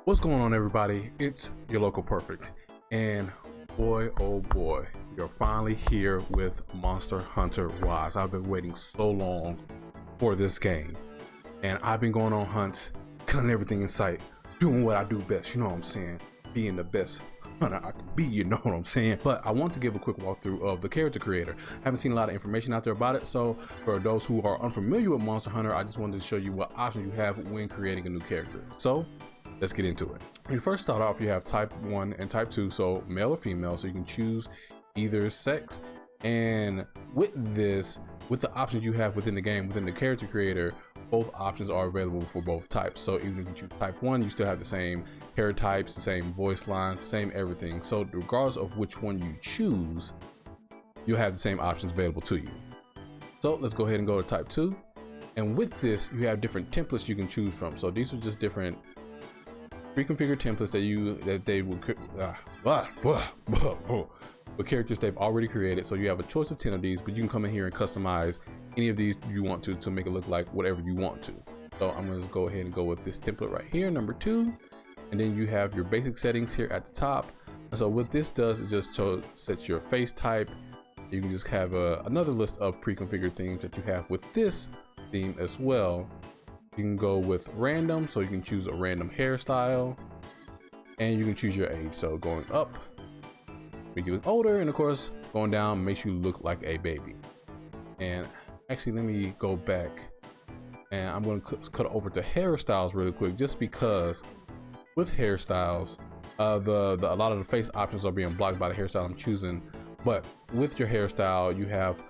What's going on, everybody? It's your local perfect, and boy oh boy, you're finally here with Monster Hunter Rise. I've been waiting so long for this game, and I've been going on hunts, killing everything in sight, doing what I do best, you know what I'm saying, being the best hunter I can be, you know what I'm saying. But I want to give a quick walkthrough of the character creator. I haven't seen a lot of information out there about it, so for those who are unfamiliar with Monster Hunter, I just wanted to show you what options you have when creating a new character. So let's get into it. When you first start off, you have type 1 and type 2, so male or female, so you can choose either sex. And with this, with the options you have within the game, within the character creator, both options are available for both types. So even if you choose type 1, you still have the same hair types, the same voice lines, same everything. So regardless of which one you choose, you'll have the same options available to you. So let's go ahead and go to type 2. And with this, you have different templates you can choose from. So these are just different pre-configured templates that they will with characters they've already created. So you have a choice of 10 of these, but you can come in here and customize any of these you want to make it look like whatever you want to. So I'm going to go ahead and go with this template right here, number 2, and then you have your basic settings here at the top. And so what this does is just set your face type. You can just have another list of pre-configured themes that you have with this theme as well. You can go with random, so you can choose a random hairstyle, and you can choose your age. So going up, make you look older, and of course going down makes you look like a baby. And actually, let me go back, and I'm going to cut over to hairstyles really quick, just because with hairstyles, a lot of the face options are being blocked by the hairstyle I'm choosing. But with your hairstyle, you have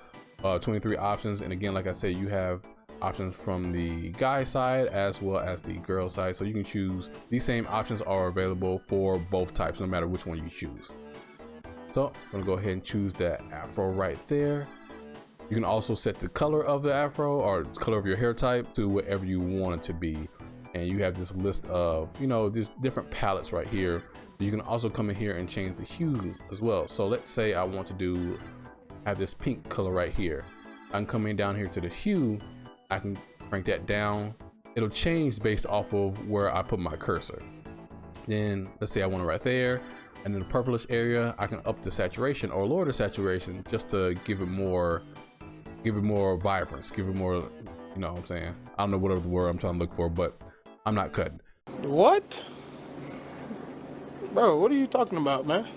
23 options, and again, like I said, you have options from the guy side as well as the girl side, so you can choose. These same options are available for both types, no matter which one you choose. So I'm gonna go ahead and choose that afro right there. You can also set the color of the afro or color of your hair type to whatever you want it to be, and you have this list of, you know, just different palettes right here. You can also come in here and change the hue as well. So let's say I want to have this pink color right here. I can come in down here to the hue. I can crank that down. It'll change based off of where I put my cursor. Then let's say I want it right there, and in the purplish area, I can up the saturation or lower the saturation just to give it more vibrance, give it more, you know what I'm saying? I don't know whatever the word I'm trying to look for, but I'm not cutting. What? Bro, what are you talking about, man?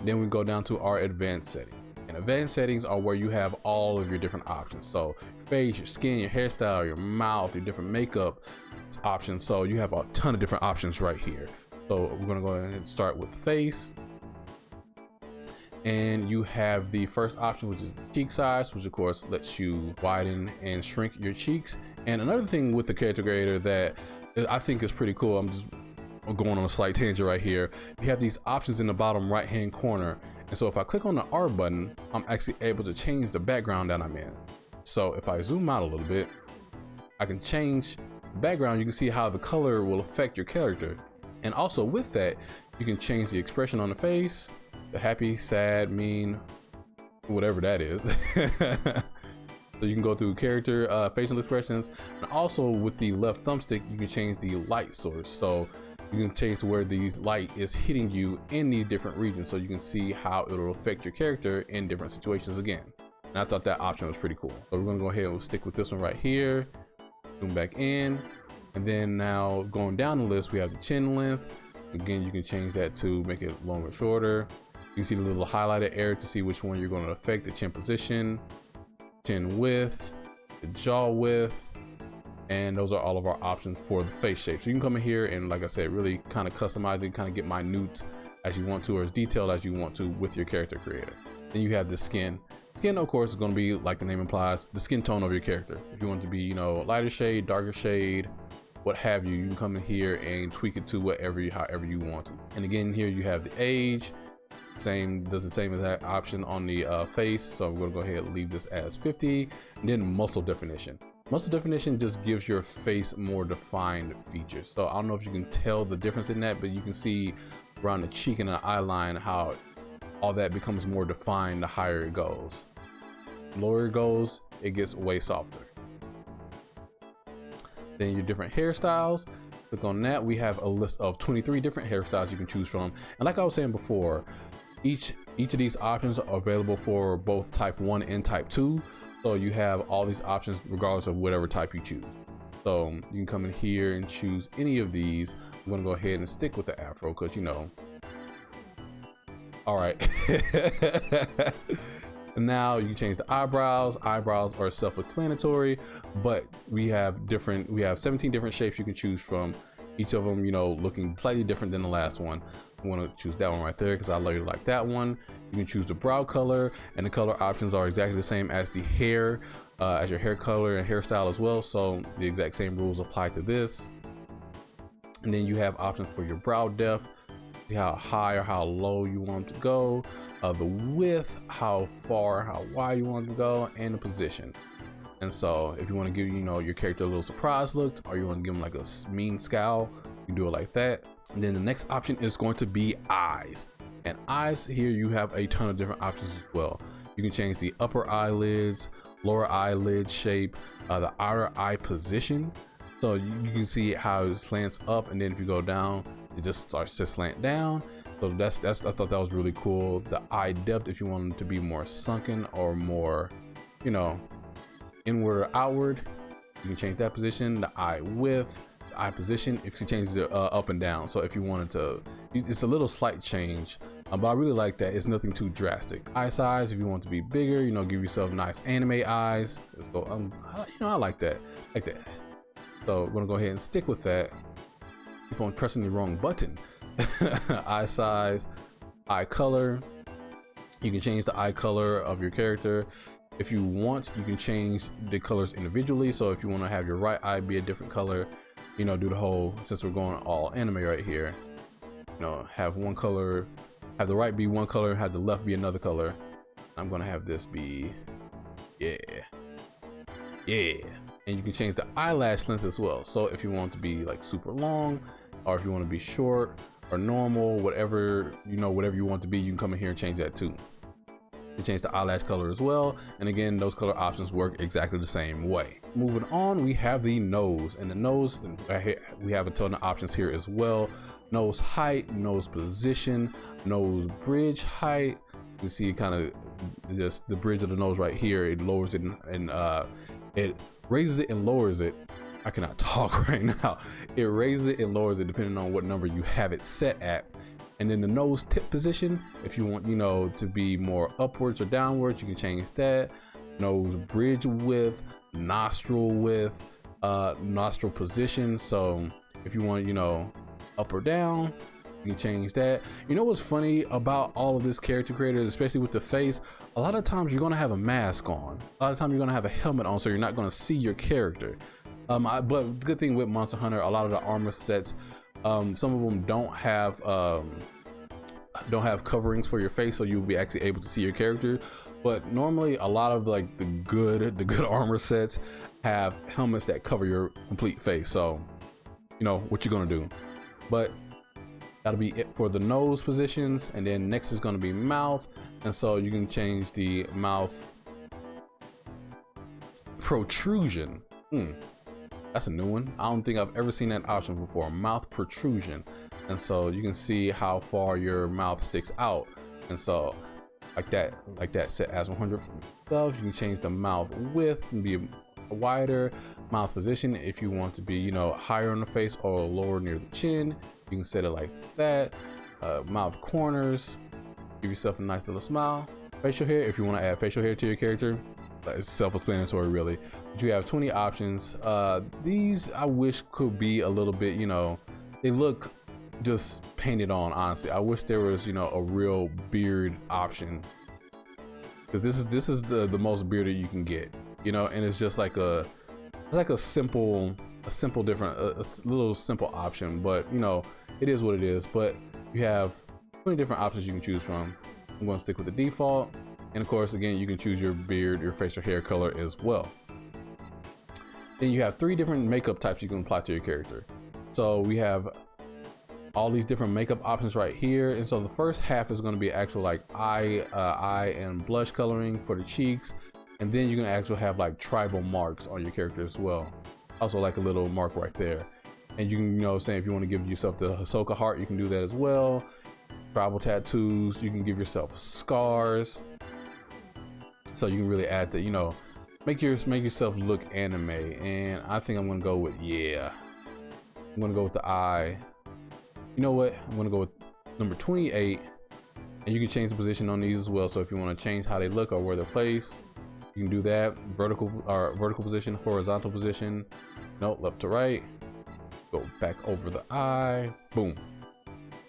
Then we go down to our advanced setting. And advanced settings are where you have all of your different options. So your face, your skin, your hairstyle, your mouth, your different makeup options. So you have a ton of different options right here. So we're gonna go ahead and start with the face. And you have the first option, which is the cheek size, which of course lets you widen and shrink your cheeks. And another thing with the character creator that I think is pretty cool, I'm just going on a slight tangent right here. You have these options in the bottom right hand corner. And so if I click on the R button, I'm actually able to change the background that I'm in. So if I zoom out a little bit, I can change the background. You can see how the color will affect your character. And also with that, you can change the expression on the face, the happy, sad, mean, whatever that is. So you can go through character facial expressions, and also with the left thumbstick, you can change the light source. So you can change to where the light is hitting you in these different regions, so you can see how it'll affect your character in different situations again. And I thought that option was pretty cool. So we're gonna go ahead and stick with this one right here, zoom back in, and then now going down the list, we have the chin length. Again, you can change that to make it longer or shorter. You can see the little highlighted area to see which one you're going to affect: the chin position, chin width, the jaw width. And those are all of our options for the face shape. So you can come in here and, like I said, really kind of customize it, kind of get minute as you want to, or as detailed as you want to with your character creator. Then you have the skin. Skin, of course, is going to be, like the name implies, the skin tone of your character. If you want it to be, you know, lighter shade, darker shade, what have you, you can come in here and tweak it to however you want to. And again, here you have the age. Does the same exact option on the face. So I'm going to go ahead and leave this as 50. And then muscle definition. Muscle definition just gives your face more defined features. So I don't know if you can tell the difference in that, but you can see around the cheek and the eye line how all that becomes more defined the higher it goes. The lower it goes, it gets way softer. Then your different hairstyles. Click on that. We have a list of 23 different hairstyles you can choose from. And like I was saying before, each of these options are available for both type 1 and type 2. So you have all these options regardless of whatever type you choose. So you can come in here and choose any of these. I'm gonna go ahead and stick with the afro because you know. All right. Now you can change the eyebrows. Eyebrows are self-explanatory, but we have 17 different shapes you can choose from. Each of them, you know, looking slightly different than the last one. I'm gonna choose that one right there because I really like that one. You can choose the brow color, and the color options are exactly the same as the hair, as your hair color and hairstyle as well. So the exact same rules apply to this. And then you have options for your brow depth, see how high or how low you want them to go, the width, how far, how wide you want them to go, and the position. And so if you want to give, you know, your character a little surprise look, or you want to give them like a mean scowl, you can do it like that. And then the next option is going to be eyes. And eyes, here you have a ton of different options as well. You can change the upper eyelids, lower eyelid shape, the outer eye position. So you can see how it slants up, and then if you go down, it just starts to slant down. So that's I thought that was really cool. The eye depth, if you want them to be more sunken or more, you know, inward or outward, you can change that position. The eye width, the eye position, if you change it up and down. So if you wanted to, it's a little slight change, but I really like that. It's nothing too drastic. Eye size, if you want to be bigger, you know, give yourself nice anime eyes. Let's go. You know, I like that. So we're gonna go ahead and stick with that. Keep on pressing the wrong button. Eye size, eye color. You can change the eye color of your character. If you want, you can change the colors individually. So if you want to have your right eye be a different color, you know, do the whole, since we're going all anime right here, you know, have one color, have the right be one color, have the left be another color. I'm gonna have this be, yeah. And you can change the eyelash length as well. So if you want to be like super long, or if you want to be short or normal, whatever, you know, whatever you want to be, you can come in here and change that too. You change the eyelash color as well. And again, those color options work exactly the same way. Moving on, we have the nose, and the nose, we have a ton of options here as well. Nose height, nose position, nose bridge height. You can see kind of just the bridge of the nose right here. It lowers it and it raises it and lowers it. I cannot talk right now. It raises it and lowers it depending on what number you have it set at. And then the nose tip position, if you want, you know, to be more upwards or downwards, you can change that. Nose bridge width, nostril width, nostril position. So if you want, you know, up or down, you can change that. You know what's funny about all of this character creators, especially with the face, a lot of times you're gonna have a mask on. A lot of times you're gonna have a helmet on, so you're not gonna see your character. But the good thing with Monster Hunter, a lot of the armor sets, some of them don't have coverings for your face, so you'll be actually able to see your character. But normally a lot of like the good armor sets have helmets that cover your complete face, so you know what you're gonna do. But that'll be it for the nose positions. And then next is going to be mouth, and so you can change the mouth protrusion. That's a new one. I don't think I've ever seen that option before, mouth protrusion. And so you can see how far your mouth sticks out, and so like that set as 100 for yourself. You can change the mouth width and be wider. Mouth position, if you want to be, you know, higher on the face or lower near the chin, you can set it like that. Mouth corners, give yourself a nice little smile. Facial hair, if you want to add facial hair to your character, it's self-explanatory really. But you have 20 options. These I wish could be a little bit, you know, they look just painted on, honestly. I wish there was, you know, a real beard option, because this is the most bearded you can get, you know. And it's just like a simple different, a little simple option, but you know, it is what it is. But you have 20 different options you can choose from. I'm going to stick with the default, and of course, again, you can choose your beard, your facial hair color as well. Then you have 3 different makeup types you can apply to your character. So we have all these different makeup options right here, and so the first half is going to be actual like eye and blush coloring for the cheeks, and then you're going to actually have like tribal marks on your character as well. Also like a little mark right there. And you can, you know, say if you want to give yourself the Hisoka heart, you can do that as well. Tribal tattoos, you can give yourself scars. So you can really add the, you know, make yourself look anime. And I think I'm gonna go with, yeah, I'm gonna go with the eye. You know what? I'm gonna go with number 28. And you can change the position on these as well. So if you want to change how they look or where they're placed, you can do that. Vertical position, horizontal position. No, left to right. Go back over the eye. Boom.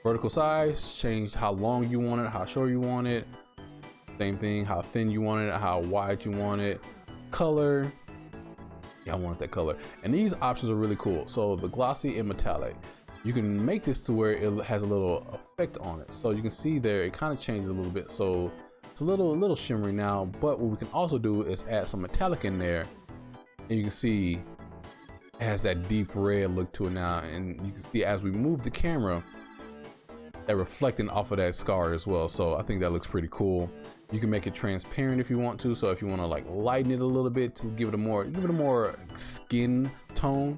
Vertical size, change how long you want it, how short you want it. Same thing, how thin you want it, how wide you want it. Color. Yeah, I want that color. And these options are really cool. So the glossy and metallic, you can make this to where it has a little effect on it. So you can see there, it kind of changes a little bit. So it's a little shimmery now, but what we can also do is add some metallic in there. And you can see it has that deep red look to it now. And you can see as we move the camera, that reflecting off of that scar as well. So I think that looks pretty cool. You can make it transparent if you want to. So if you want to like lighten it a little bit to give it a more skin tone,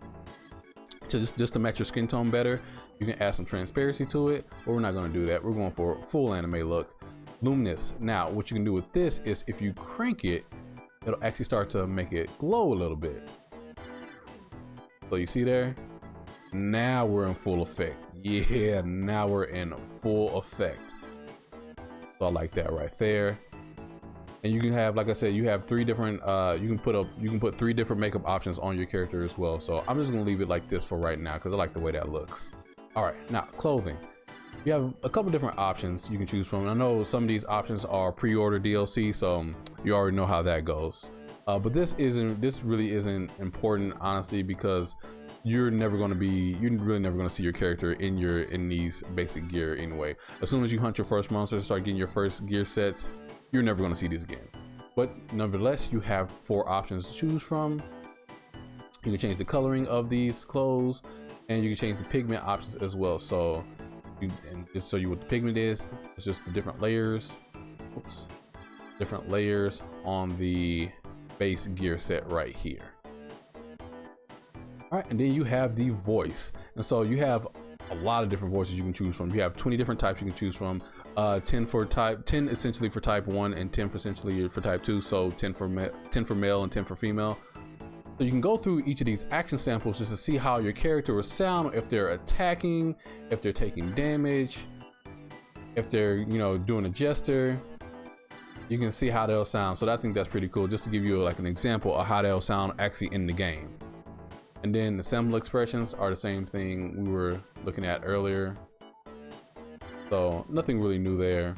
just to match your skin tone better, you can add some transparency to it. But we're not going to do that. We're going for a full anime look. Luminous. Now what you can do with this is if you crank it, it'll actually start to make it glow a little bit. So you see there, now we're in full effect. Yeah, now we're in full effect. So I like that right there. And you can have, like I said, you have three different you can put 3 different makeup options on your character as well. So I'm just gonna leave it like this for right now because I like the way that looks. All right, now clothing. You have a couple different options you can choose from. I know some of these options are pre-order DLC, so you already know how that goes. But this really isn't important, honestly, because you're really never going to see your character in these basic gear anyway. As soon as you hunt your first monsters, start getting your first gear sets, you're never going to see these again. But nevertheless, you have 4 options to choose from. You can change the coloring of these clothes, and you can change the pigment options as well. So, just so you what the pigment is, it's just the different layers. Oops, different layers on the base gear set right here. All right, and then you have the voice, and so you have a lot of different voices you can choose from. You have 20 different types you can choose from. 10 essentially for type 1 and 10 for essentially for type 2. So 10 for male and 10 for female. So you can go through each of these action samples just to see how your character will sound, if they're attacking, if they're taking damage, if they're, you know, doing a gesture. You can see how they'll sound. So I think that's pretty cool, just to give you like an example of how they'll sound actually in the game. And then the sample expressions are the same thing we were looking at earlier. So nothing really new there.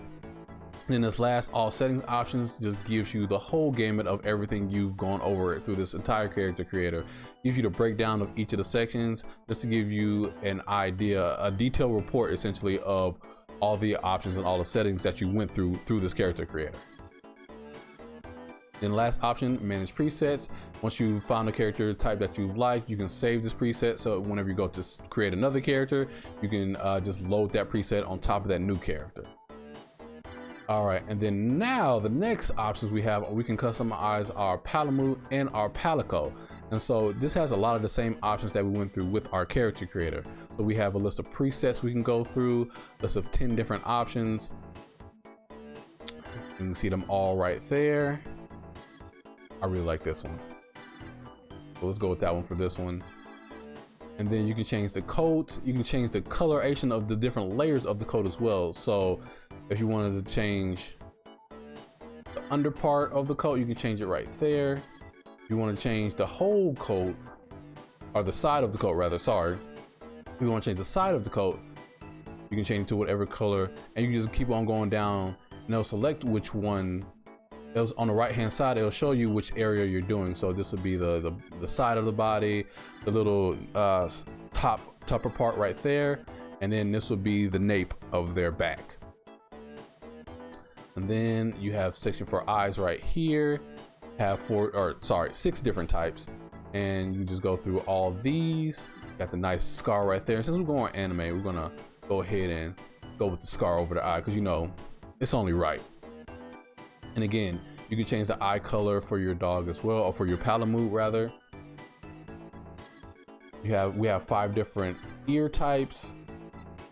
And then this last all settings options just gives you the whole gamut of everything you've gone over through this entire character creator. Gives you the breakdown of each of the sections just to give you an idea, a detailed report essentially of all the options and all the settings that you went through this character creator. Then the last option, manage presets. Once you found a character type that you like, you can save this preset. So whenever you go to create another character, you can just load that preset on top of that new character. All right, and then now the next options we have, we can customize our Palamu and our Palatico. And so this has a lot of the same options that we went through with our character creator. So we have a list of presets we can go through, list of 10 different options. You can see them all right there. I really like this one. So let's go with that one for this one. And then you can change the coat. You can change the coloration of the different layers of the coat as well. So if you wanted to change the under part of the coat, you can change it right there. If you want to change the whole coat, or the side of the coat rather, sorry. If you want to change the side of the coat, you can change it to whatever color, and you can just keep on going down, and it'll select which one. It was on the right hand side, it'll show you which area you're doing. So this would be the side of the body, the little topper part right there, and then this would be the nape of their back. And then you have section for eyes right here. Have 6 different types, and you just go through all these. Got the nice scar right there. Since we're going anime, we're gonna go ahead and go with the scar over the eye, because you know it's only right. And again, you can change the eye color for your dog as well, or for your Palamu rather. We have 5 different ear types.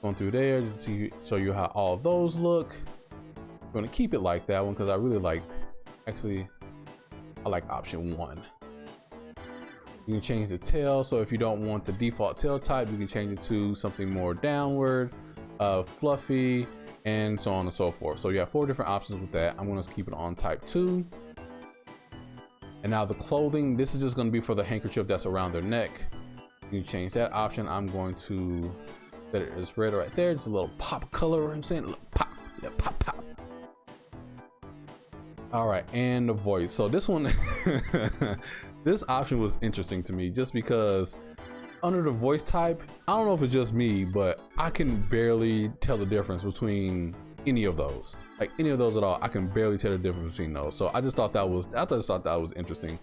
Going through there just to show you how all of those look. I'm going to keep it like that one because I really like, actually, I like option 1. You can change the tail, so if you don't want the default tail type, you can change it to something more downward, fluffy, and so on and so forth. So you have 4 different options with that. I'm going to keep it on type 2. And now the clothing, this is just going to be for the handkerchief that's around their neck. You can change that option. I'm going to set it as red right there. Just a little pop color. I'm saying pop, yeah, pop, pop. All right, and the voice. So this one, this option was interesting to me just because under the voice type, I don't know if it's just me, but I can barely tell the difference between any of those. Like any of those at all, I can barely tell the difference between those. So I just thought that was, interesting.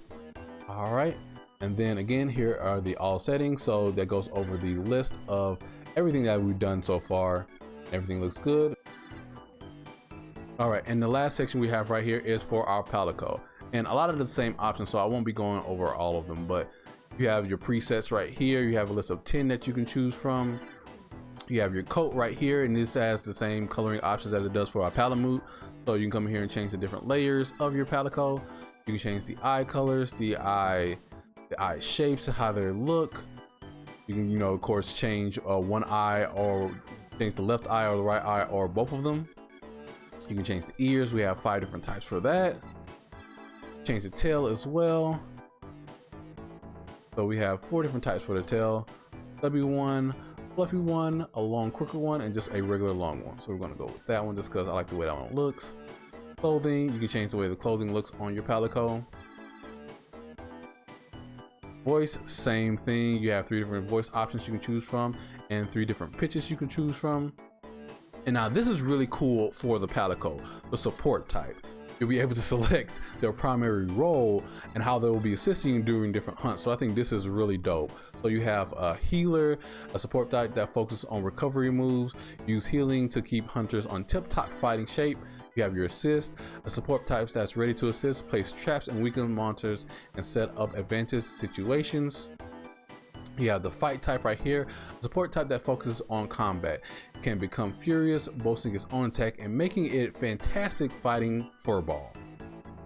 All right, and then again, here are the all settings. So that goes over the list of everything that we've done so far. Everything looks good. All right, and the last section we have right here is for our Palatico, and a lot of the same options, so I won't be going over all of them, but you have your presets right here. You have a list of 10 that you can choose from. You have your coat right here, and this has the same coloring options as it does for our Palamu. So you can come here and change the different layers of your Palatico. You can change the eye colors, the eye shapes, how they look. You can, you know, of course, change one eye, or change the left eye or the right eye, or both of them. You can change the ears. We have 5 different types for that. Change the tail as well. So we have 4 different types for the tail. Stubby one, fluffy one, a long crooked one, and just a regular long one. So we're gonna go with that one just because I like the way that one looks. Clothing, you can change the way the clothing looks on your Palatico. Voice, same thing. You have 3 different voice options you can choose from and 3 different pitches you can choose from. And now this is really cool for the Palatico, the support type. You'll be able to select their primary role and how they will be assisting you during different hunts. So I think this is really dope. So you have a healer, a support type that focuses on recovery moves, use healing to keep hunters on tip-top fighting shape. You have your assist, a support type that's ready to assist, place traps and weaken monsters, and set up advantage situations. You have the fight type right here, a support type that focuses on combat, can become furious, boasting its own attack and making it fantastic fighting furball.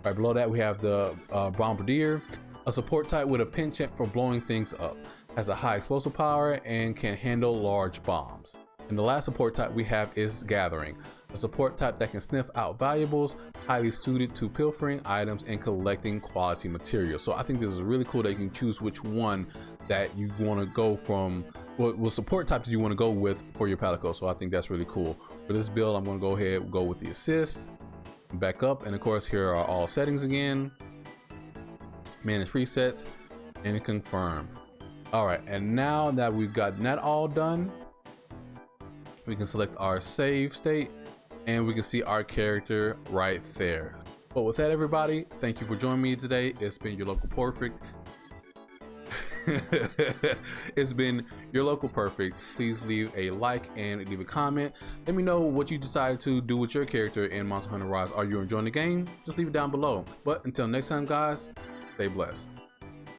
Right below that we have the bombardier, a support type with a penchant for blowing things up, has a high explosive power and can handle large bombs. And the last support type we have is gathering, a support type that can sniff out valuables, highly suited to pilfering items and collecting quality materials. So I think this is really cool that you can choose which one that you want to go from, what support type do you want to go with for your Palatico. So I think that's really cool. For this build, I'm going to go ahead and go with the assist, back up, and of course here are all settings again, manage presets, and confirm. All right, and now that we've gotten that all done, we can select our save state and we can see our character right there. But with that, everybody, thank you for joining me today. It's been your local perfect. It's been your local perfect. Please leave a like and leave a comment. Let me know what you decided to do with your character in Monster Hunter Rise. Are you enjoying the game? Just leave it down below. But until next time, guys, stay blessed.